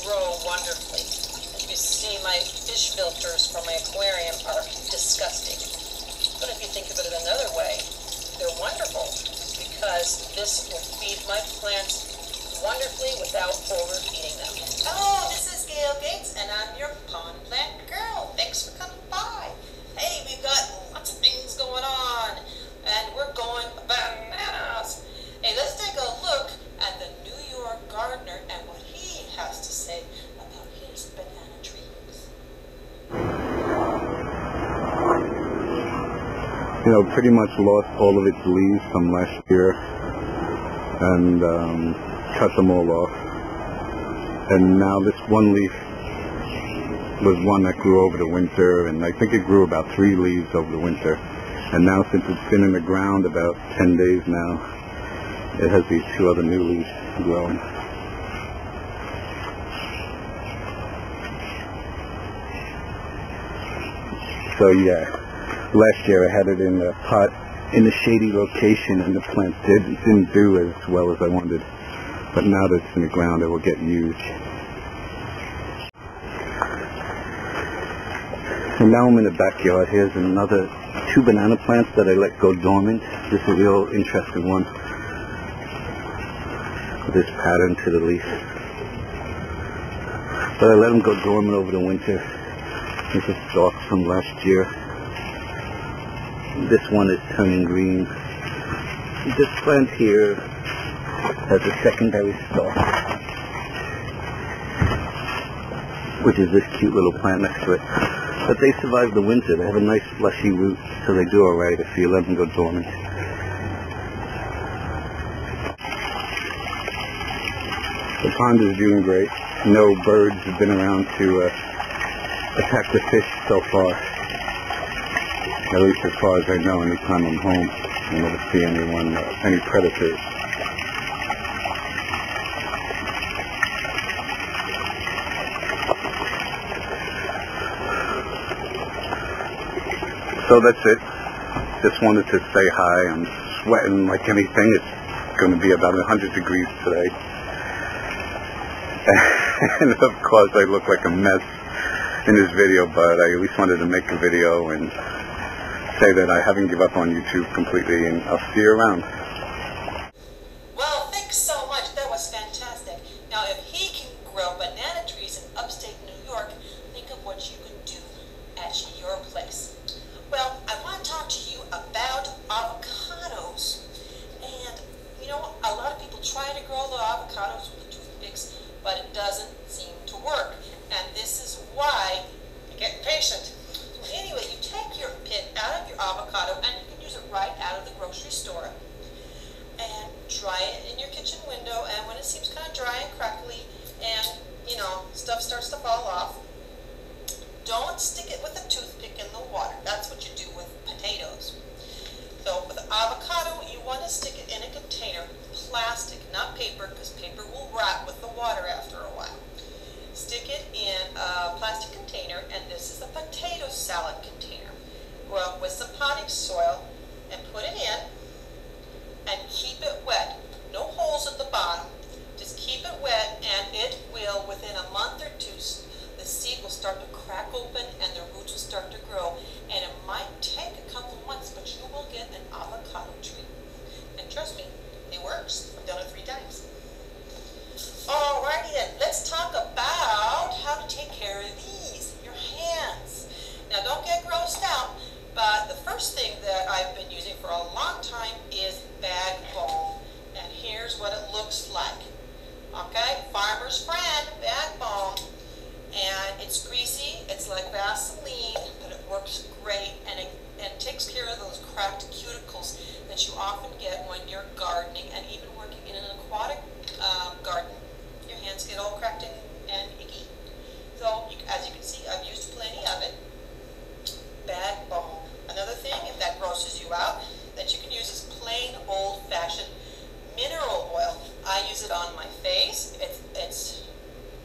grow wonderfully. As you see, my fish filters for my aquarium are disgusting. But if you think of it another way, they're wonderful because this will feed my plants wonderfully without overfeeding them. Hello, this is Gail Gates, and I'm your pond plant girl. Thanks for coming by. Hey, we've got lots of things going on, and we're going bananas. Hey, let's take a look at the New York gardener and what he has to say about his banana trees. You know, pretty much lost all of its leaves from last year and cut them all off. And now this one leaf was one that grew over the winter, and I think it grew about 3 leaves over the winter. And now, since it's been in the ground about 10 days now, it has these 2 other new leaves growing. So yeah. Last year I had it in a pot in a shady location, and the plant didn't do as well as I wanted. But now that it's in the ground, it will get huge. And now I'm in the backyard. Here's another 2 banana plants that I let go dormant. This is a real interesting one. This pattern to the leaf. But I let them go dormant over the winter. This is stalks from last year. This one is turning green. This plant here has a secondary stalk, which is this cute little plant next to it. But they survive the winter. They have a nice fleshy root, so they do alright if you let them go dormant. The pond is doing great. No birds have been around to attack the fish so far. At least as far as I know, anytime I'm home, I never see anyone, any predators. So that's it. Just wanted to say hi. I'm sweating like anything. It's going to be about 100 degrees today. And of course I look like a mess in this video, but I at least wanted to make a video and say that I haven't given up on YouTube completely, and I'll see you around. Well, thanks so much. That was fantastic. Now, if he can grow banana trees in upstate New York, think of what you can do at your place. Well, I want to talk to you about avocados. And, you know, a lot of people try to grow the avocados with the toothpicks, but it doesn't seem to work. And this is why you get patient. Anyway, you take your pit out of your avocado, and you can use it right out of the grocery store. And dry it in your kitchen window, and when it seems kind of dry and crackly, and, you know, stuff starts to fall off, don't stick it with a toothpick in the water. That's what you do with potatoes. So with avocado, you want to stick it in a container, plastic, not paper, because paper will rot with the water after a while. Stick it in a plastic container, and this is a potato salad container. Well, with some potting soil, and put it in, and keep it wet. No holes at the bottom. Just keep it wet, and it will, within a month or 2, the seed will start to crack open, and the roots will start to grow. And it might take a couple months, but you will get an avocado tree. And trust me, it works. I've done it 3 times. Alrighty then, let's talk about how to take care of these, your hands. Now don't get grossed out, but the first thing that I've been using for a long time is bag balm. And here's what it looks like. Okay, farmer's friend, bag balm. And it's greasy, it's like Vaseline, but it works great, and it takes care of those cracked cuticles that you often get when you're gardening and even working in an aquatic garden. Your hands get all cracked and icky. So, as you can see, I've used plenty of it. Bag balm. Another thing, if that grosses you out, that you can use is plain old-fashioned mineral oil. I use it on my face. It's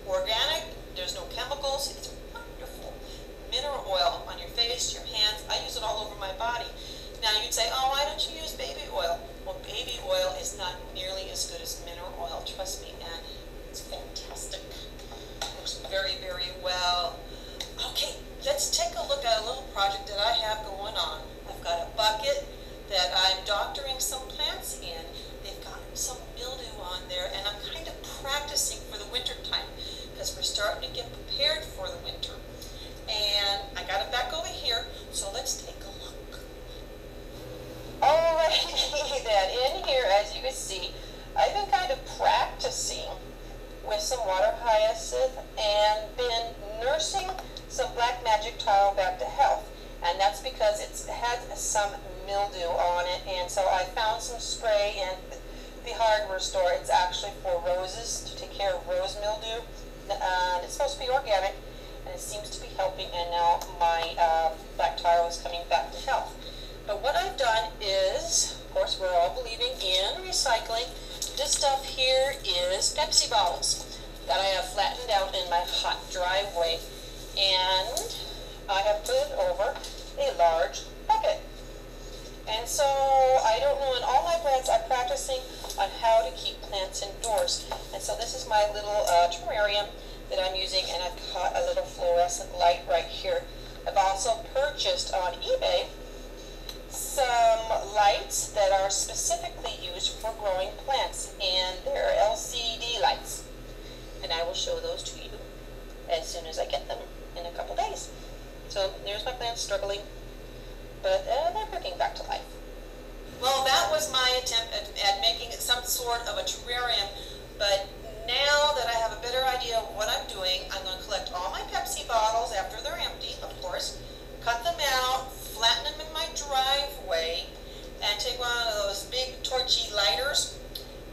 organic. There's no chemicals. It's wonderful. Mineral oil on your face, your hands. I use it all over my body. Now you'd say, oh, why don't you use baby oil? Well, baby oil is not nearly as good as mineral oil. Trust me, and it's fantastic. starting to get prepared for the winter. And I got it back over here, so let's take a look. Alrighty then, in here, as you can see, I've been kind of practicing with some water hyacinth and been nursing some black magic tile back to health. And that's because it's had some mildew on it, and so I found some spray in the hardware store. It's actually for roses, to take care of rose mildew. It's supposed to be organic, and it seems to be helping, and now my black tile is coming back to health. But what I've done is, of course, we're all believing in recycling. This stuff here is Pepsi bottles that I have flattened out in my hot driveway, and I have put it over a large bucket. And so I don't know, in all my plants I'm practicing on how to keep plants indoors. And so this is my little terrarium that I'm using, and I've got a little fluorescent light right here. I've also purchased on eBay some lights that are specifically used for growing plants, and they're LCD lights. And I will show those to you as soon as I get them in a couple days. So there's my plants struggling, but they're cooking back to life. Well, that was my attempt at making some sort of a terrarium, but now that I have a better idea of what I'm doing, I'm going to collect all my Pepsi bottles after they're empty, of course, cut them out, flatten them in my driveway, and take one of those big torchy lighters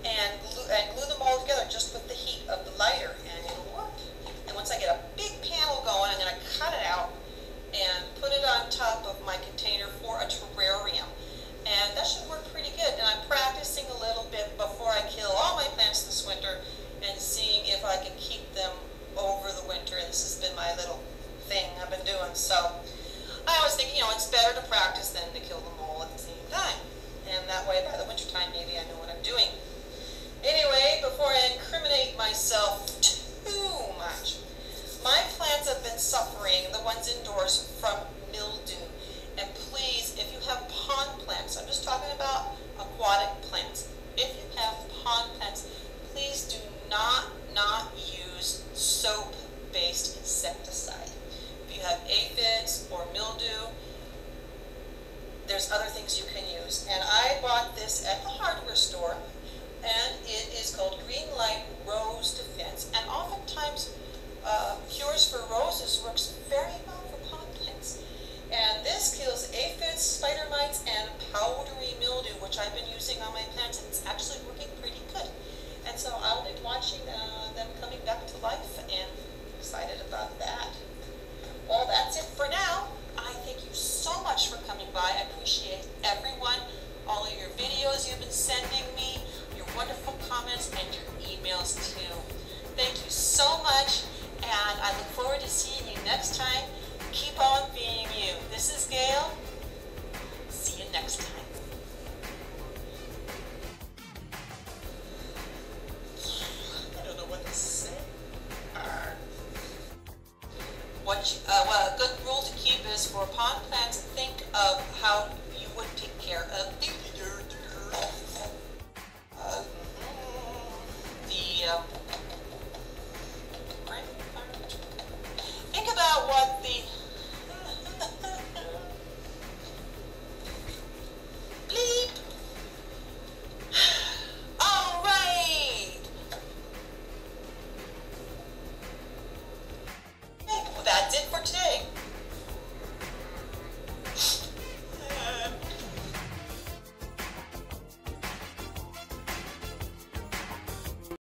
and glue them all together just with the heat of the lighter, and it'll work. And once I get a big panel going, I'm going to cut it out and put it on top of my container for a terrarium. And that should work pretty good. And I'm practicing a little bit before I kill all my plants this winter and seeing if I can keep them over the winter. And this has been my little thing I've been doing. So I was thinking, it's better to practice than to kill them all at the same time. And that way, by the winter time, maybe I know what I'm doing. Anyway, before I incriminate myself too much, my plants have been suffering, the ones indoors, from mildew. And please, if you have pond plants, I'm just talking about aquatic plants. If you have pond plants, please do not use soap-based insecticide. If you have aphids or mildew, there's other things you can use. And I bought this at the hardware store, and it is called Green Light Rose Defense. And oftentimes, cures for roses works very well for pond plants. And this kills aphids, spider mites, and powdery mildew, which I've been using on my plants, and it's actually working pretty good. And so I'll be watching them coming back to life, and excited about that. Well, that's it for now. I thank you so much for coming by. I appreciate everyone, all of your videos you've been sending me, your wonderful comments, and your emails too. Thank you so much, and I look forward to seeing you next time. Keep on being you. This is Gail. See you next time. I don't know what to say. Well, a good rule to keep is for pond plants, think of how you would take care of the think about what the bleep. All right. Well, that's it for today.